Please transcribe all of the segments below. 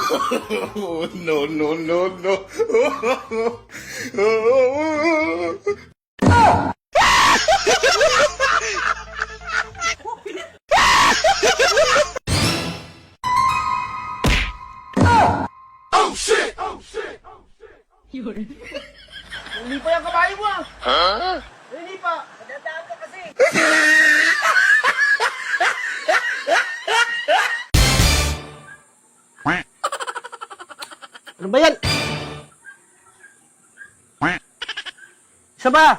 Oh, no, no, no, no. Oh, shit! Oh, shit! Hindi pa yung kabayo mo ah. Huh? Hindi pa. Nadadaan ka kasi. Ano ba yan? Isa ba?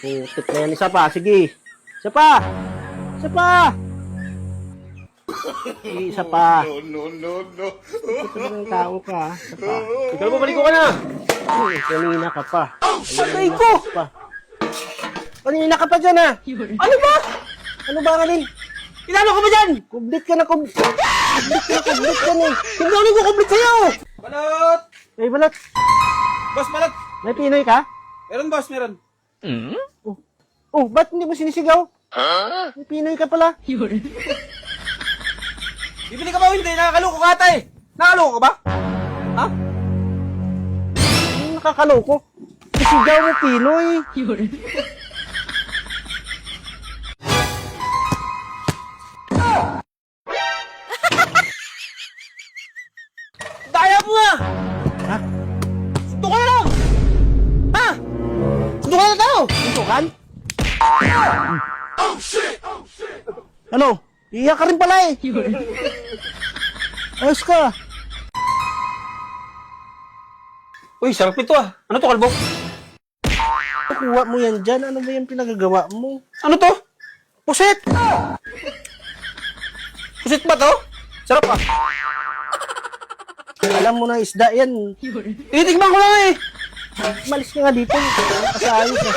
Putik na yan. Isa pa. Sige. Isa pa. Isa pa. Sige, isa pa. No, no, no, no. Ito ba ng tao ka? Isa pa. Ikaw mo, balik ko ka na. Kanina ka pa. Patay ko! Kanina ka pa dyan ah. Ano ba? Ano ba Kalin? Ilalo ka ba dyan? Kublit ka na kublit ka na eh. Hindi ako nagkukublit sa'yo. Balot! May balat. Boss, balot! May Pinoy ka? Meron, boss, meron. Oh, ba't hindi mo sinisigaw? Huh? May Pinoy ka pala. Bibili ka ba o hindi? Nakakaloko ka ata eh. Nakakaloko ka ba? Ha? Ano nakakaloko? Sisigaw mo Pinoy. Daya mo nga! Ha? Sunto ka na lang! Ha? Sunto ka na tao! Suntukan? Oh, shit! Oh, shit! Ano? Iiyak ka rin pala eh. Ayos ka. Uy, sarap ito ah. Ano to, kalbo? Kuha mo yan dyan. Ano ba yung pinagagawa mo? Ano to? Pusit! Pusit ba to? Sarap ah. Alam mo na isda yan. Tinitigman ko lang eh. Malis ka nga dito. Kasi ayos eh.